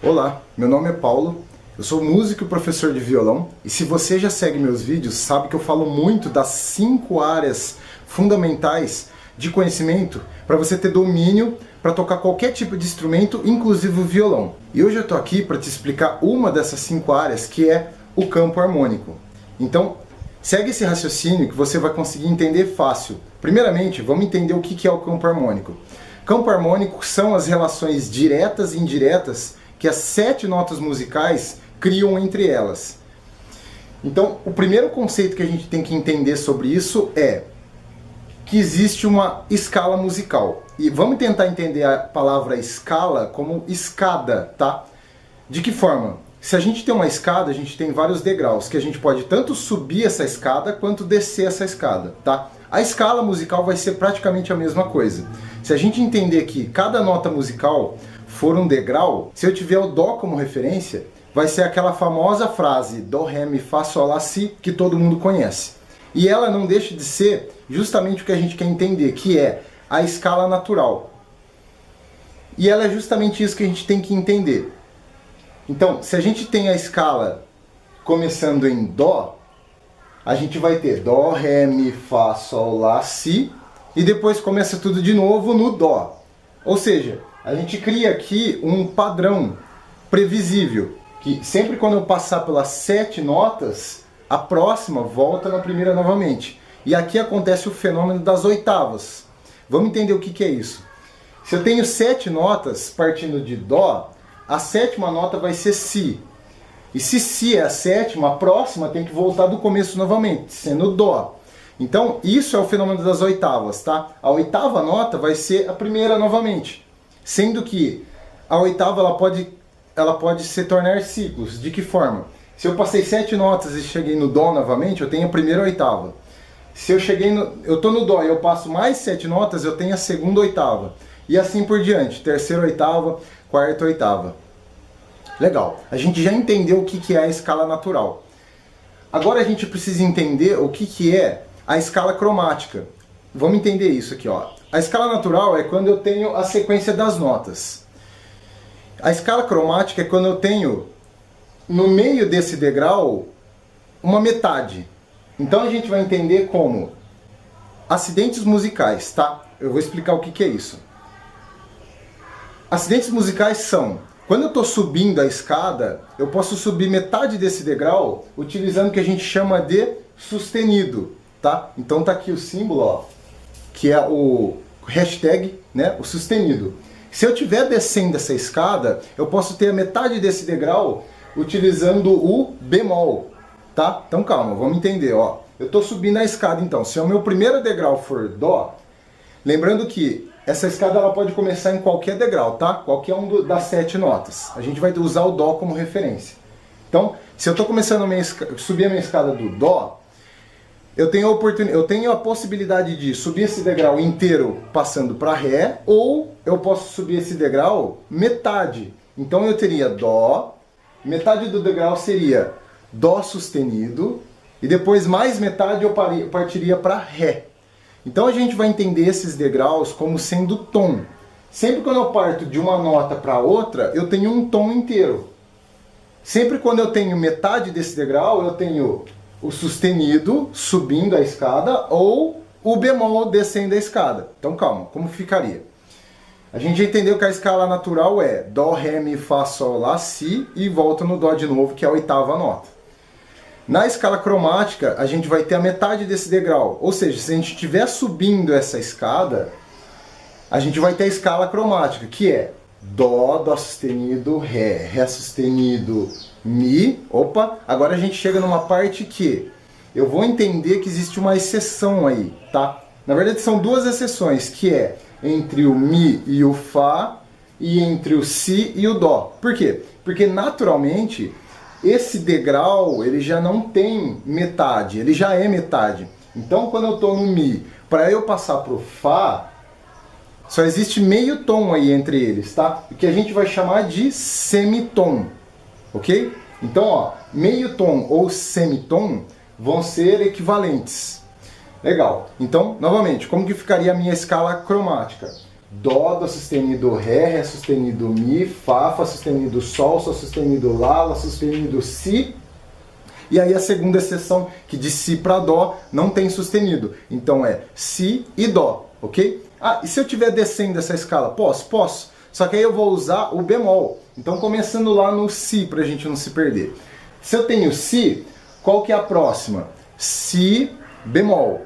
Olá, meu nome é Paulo, eu sou músico e professor de violão, e se você já segue meus vídeos, sabe que eu falo muito das 5 áreas fundamentais de conhecimento para você ter domínio para tocar qualquer tipo de instrumento, inclusive o violão. E hoje eu estou aqui para te explicar uma dessas 5 áreas, que é o campo harmônico. Então, segue esse raciocínio que você vai conseguir entender fácil. Primeiramente, vamos entender o que é o campo harmônico. Campo harmônico são as relações diretas e indiretas que as 7 notas musicais criam entre elas. Então, o primeiro conceito que a gente tem que entender sobre isso é que existe uma escala musical. E vamos tentar entender a palavra escala como escada, tá? De que forma? Se a gente tem uma escada, a gente tem vários degraus, que a gente pode tanto subir essa escada quanto descer essa escada, tá? A escala musical vai ser praticamente a mesma coisa. Se a gente entender que cada nota musical for um degrau, se eu tiver o Dó como referência, vai ser aquela famosa frase Dó, Ré, Mi, Fá, Sol, Lá, Si, que todo mundo conhece. E ela não deixa de ser justamente o que a gente quer entender, que é a escala natural. E ela é justamente isso que a gente tem que entender. Então, se a gente tem a escala começando em Dó, a gente vai ter Dó, Ré, Mi, Fá, Sol, Lá, Si, e depois começa tudo de novo no Dó. Ou seja, a gente cria aqui um padrão previsível, que sempre quando eu passar pelas 7 notas, a próxima volta na primeira novamente. E aqui acontece o fenômeno das oitavas. Vamos entender o que é isso. Se eu tenho 7 notas partindo de Dó, a 7ª nota vai ser Si. E se Si é a 7ª, a próxima tem que voltar do começo novamente, sendo Dó. Então, isso é o fenômeno das oitavas, tá? A 8ª nota vai ser a primeira novamente. Sendo que a 8ª ela pode se tornar ciclos. De que forma? Se eu passei 7 notas e cheguei no Dó novamente, eu tenho a primeira 8ª. Se eu estou no Dó e eu passo mais 7 notas, eu tenho a segunda 8ª. E assim por diante, terceira 8ª, quarta 8ª. Legal, a gente já entendeu o que é a escala natural. Agora a gente precisa entender o que é a escala cromática. Vamos entender isso aqui, ó. A escala natural é quando eu tenho a sequência das notas. A escala cromática é quando eu tenho, no meio desse degrau, uma metade. Então a gente vai entender como acidentes musicais, tá? Eu vou explicar o que é isso. Acidentes musicais são, quando eu estou subindo a escada, eu posso subir metade desse degrau utilizando o que a gente chama de sustenido, tá? Então tá aqui o símbolo, ó, que é o hashtag, né, o sustenido. Se eu estiver descendo essa escada, eu posso ter a metade desse degrau utilizando o bemol, tá? Então calma, vamos entender, ó. Eu estou subindo a escada, então. Se o meu primeiro degrau for Dó, lembrando que essa escada ela pode começar em qualquer degrau, tá? Qualquer um das 7 notas. A gente vai usar o Dó como referência. Então, se eu estou começando a subir a minha escada do Dó, eu tenho a possibilidade de subir esse degrau inteiro passando para Ré, ou eu posso subir esse degrau metade. Então eu teria Dó, metade do degrau seria Dó sustenido, e depois mais metade eu partiria para Ré. Então a gente vai entender esses degraus como sendo tom. Sempre quando eu parto de uma nota para outra, eu tenho um tom inteiro. Sempre quando eu tenho metade desse degrau, eu tenho o sustenido subindo a escada ou o bemol descendo a escada. Então calma, como ficaria? A gente já entendeu que a escala natural é Dó, Ré, Mi, Fá, Sol, Lá, Si e volta no Dó de novo, que é a 8ª nota. Na escala cromática, a gente vai ter a metade desse degrau. Ou seja, se a gente estiver subindo essa escada, a gente vai ter a escala cromática, que é Dó, Dó sustenido, Ré, Ré sustenido, Mi. Opa, agora a gente chega numa parte que eu vou entender que existe uma exceção aí, tá? Na verdade são 2 exceções, que é entre o Mi e o Fá e entre o Si e o Dó. Por quê? Porque naturalmente esse degrau ele já não tem metade, ele já é metade. Então quando eu estou no Mi, para eu passar para o Fá, só existe meio tom aí entre eles, tá? O que a gente vai chamar de semitom, ok? Então, ó, meio tom ou semitom vão ser equivalentes. Legal. Então, novamente, como que ficaria a minha escala cromática? Dó, Dó sustenido, Ré sustenido, Mi, Fá sustenido, Sol sustenido, Lá sustenido, Si. E aí a segunda exceção, que de Si para Dó não tem sustenido. Então é Si e Dó, ok? Ah, e se eu estiver descendo essa escala? Posso. Só que aí eu vou usar o bemol. Então começando lá no Si, para a gente não se perder. Se eu tenho Si, qual que é a próxima? Si bemol.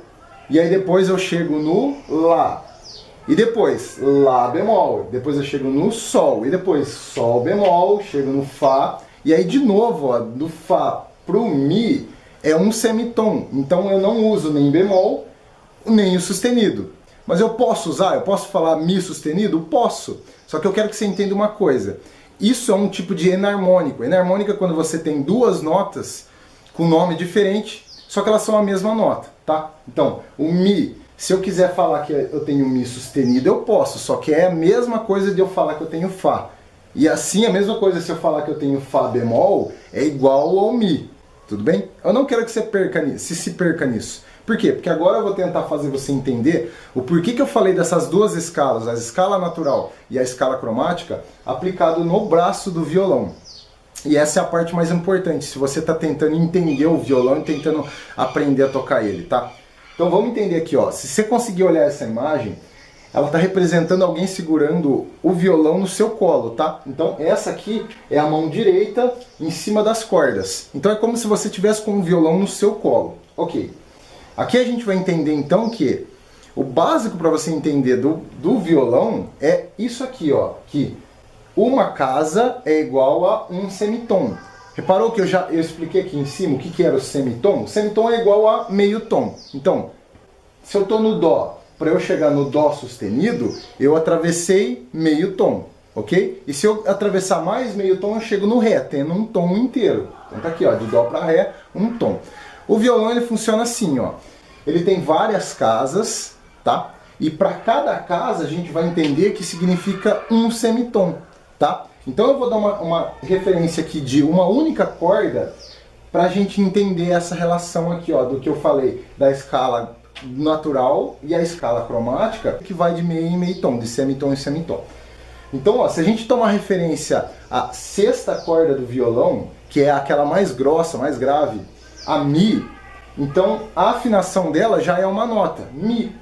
E aí depois eu chego no Lá. E depois Lá bemol. Depois eu chego no Sol. E depois Sol bemol, chego no Fá. E aí de novo, ó, do Fá pro Mi é um semitom. Então eu não uso nem bemol, nem o sustenido. Mas eu posso usar? Eu posso falar Mi sustenido? Posso. Só que eu quero que você entenda uma coisa. Isso é um tipo de enarmônico. Enarmônica é quando você tem duas notas com nome diferente, só que elas são a mesma nota, tá? Então, o Mi, se eu quiser falar que eu tenho Mi sustenido, eu posso. Só que é a mesma coisa de eu falar que eu tenho Fá. E assim, a mesma coisa se eu falar que eu tenho Fá bemol, é igual ao Mi. Tudo bem? Eu não quero que você se perca nisso. Por quê? Porque agora eu vou tentar fazer você entender o porquê que eu falei dessas duas escalas, a escala natural e a escala cromática, aplicado no braço do violão. E essa é a parte mais importante, se você está tentando entender o violão e tentando aprender a tocar ele, tá? Então vamos entender aqui, ó. Se você conseguir olhar essa imagem, ela está representando alguém segurando o violão no seu colo, tá? Então essa aqui é a mão direita em cima das cordas. Então é como se você tivesse com o violão no seu colo. Ok. Aqui a gente vai entender então que o básico para você entender do violão é isso aqui, ó. Que uma casa é igual a um semitom. Reparou que eu expliquei aqui em cima o que era o semitom? O semitom é igual a meio tom. Então, se eu estou no Dó, para eu chegar no Dó sustenido, eu atravessei meio tom, ok? E se eu atravessar mais meio tom, eu chego no Ré, tendo um tom inteiro. Então tá aqui, ó, de Dó para Ré, um tom. O violão ele funciona assim, ó. Ele tem várias casas, tá? E para cada casa a gente vai entender que significa um semitom, tá? Então eu vou dar uma referência aqui de uma única corda para a gente entender essa relação aqui, ó, do que eu falei da escala natural e a escala cromática, que vai de meio em meio tom, de semitom em semitom. Então, ó, se a gente tomar referência à sexta corda do violão, que é aquela mais grossa, mais grave, a Mi, então a afinação dela já é uma nota, Mi.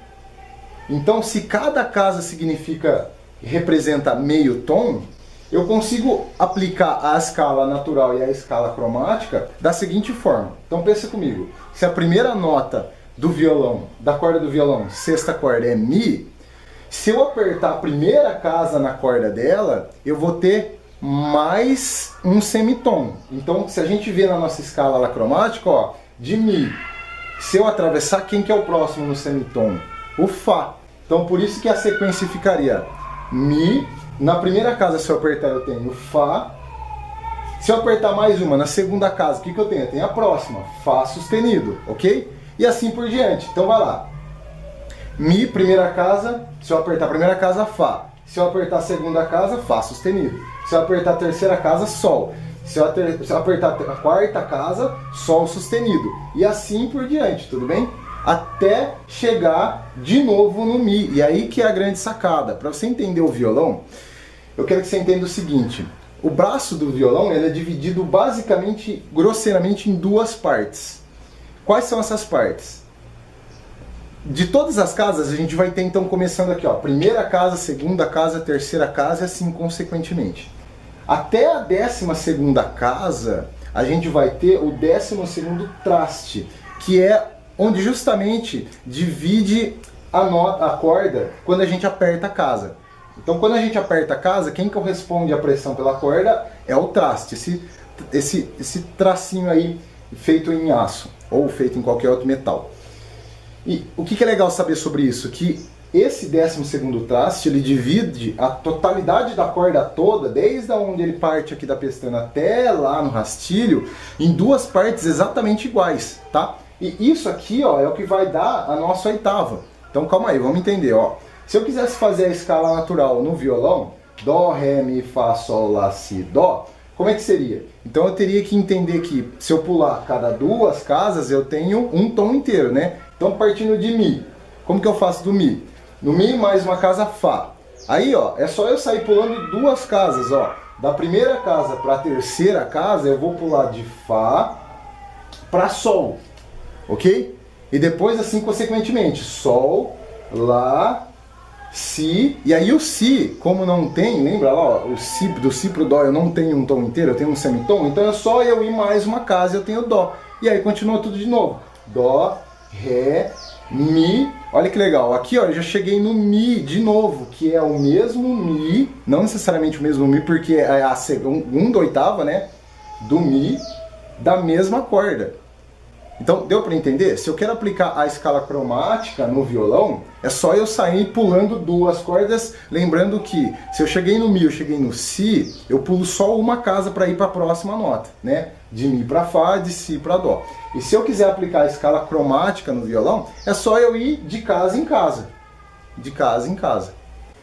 Então, se cada casa representa meio tom, eu consigo aplicar a escala natural e a escala cromática da seguinte forma. Então pensa comigo, se a primeira nota do violão, da corda do violão, sexta corda é Mi, se eu apertar a primeira casa na corda dela, eu vou ter mais um semitom. Então, se a gente vê na nossa escala lá cromática, ó, de Mi, se eu atravessar, quem que é o próximo no semitom? O Fá. Então, por isso que a sequência ficaria Mi, na primeira casa, se eu apertar, eu tenho Fá. Se eu apertar mais uma, na segunda casa, o que eu tenho? Eu tenho a próxima, Fá sustenido, ok? E assim por diante. Então, vai lá. Mi, primeira casa, se eu apertar a primeira casa, Fá. Se eu apertar a segunda casa, Fá sustenido. Se eu apertar a terceira casa, Sol. Se eu apertar a quarta casa, Sol sustenido. E assim por diante, tudo bem? Até chegar de novo no Mi. E aí que é a grande sacada. Para você entender o violão, eu quero que você entenda o seguinte. O braço do violão ele é dividido basicamente, grosseiramente, em duas partes. Quais são essas partes? De todas as casas, a gente vai ter então começando aqui, ó, primeira casa, segunda casa, terceira casa e assim consequentemente. Até a 12ª casa, a gente vai ter o 12º traste, que é onde justamente divide a corda quando a gente aperta a casa. Então quando a gente aperta a casa, quem corresponde à pressão pela corda é o traste, esse tracinho aí feito em aço ou feito em qualquer outro metal. E o que é legal saber sobre isso? Que esse 12º traste, ele divide a totalidade da corda toda, desde onde ele parte aqui da pestana até lá no rastilho, em duas partes exatamente iguais, tá? E isso aqui, ó, é o que vai dar a nossa oitava. Então calma aí, vamos entender, ó. Se eu quisesse fazer a escala natural no violão, Dó, Ré, Mi, Fá, Sol, Lá, Si, Dó, como é que seria? Então eu teria que entender que se eu pular cada duas casas, eu tenho um tom inteiro, né? Então partindo de Mi, como que eu faço do Mi? No Mi mais uma casa Fá. Aí, ó, é só eu sair pulando duas casas, ó. Da primeira casa para a terceira casa, eu vou pular de Fá para Sol, ok? E depois, assim, consequentemente, Sol, Lá, Si. E aí o Si, como não tem, lembra lá, ó, o Si, do Si pro Dó, eu não tenho um tom inteiro, eu tenho um semitom. Então é só eu ir mais uma casa e eu tenho Dó. E aí continua tudo de novo. Dó, Ré, Mi. Olha que legal, aqui ó, eu já cheguei no Mi de novo, que é o mesmo Mi, não necessariamente o mesmo Mi, porque é a segunda oitava, né, do Mi, da mesma corda. Então, deu para entender? Se eu quero aplicar a escala cromática no violão, é só eu sair pulando duas cordas, lembrando que se eu cheguei no Mi, eu cheguei no Si, eu pulo só uma casa para ir para a próxima nota, né? De Mi para Fá, de Si para Dó. E se eu quiser aplicar a escala cromática no violão, é só eu ir de casa em casa. De casa em casa.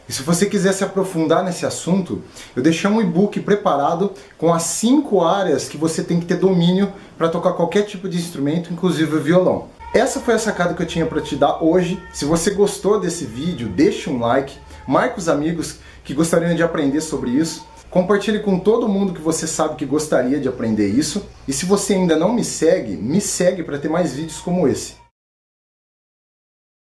E se você quiser se aprofundar nesse assunto, eu deixei um e-book preparado com as 5 áreas que você tem que ter domínio para tocar qualquer tipo de instrumento, inclusive o violão. Essa foi a sacada que eu tinha para te dar hoje. Se você gostou desse vídeo, deixe um like, marque os amigos que gostariam de aprender sobre isso, compartilhe com todo mundo que você sabe que gostaria de aprender isso. E se você ainda não me segue para ter mais vídeos como esse.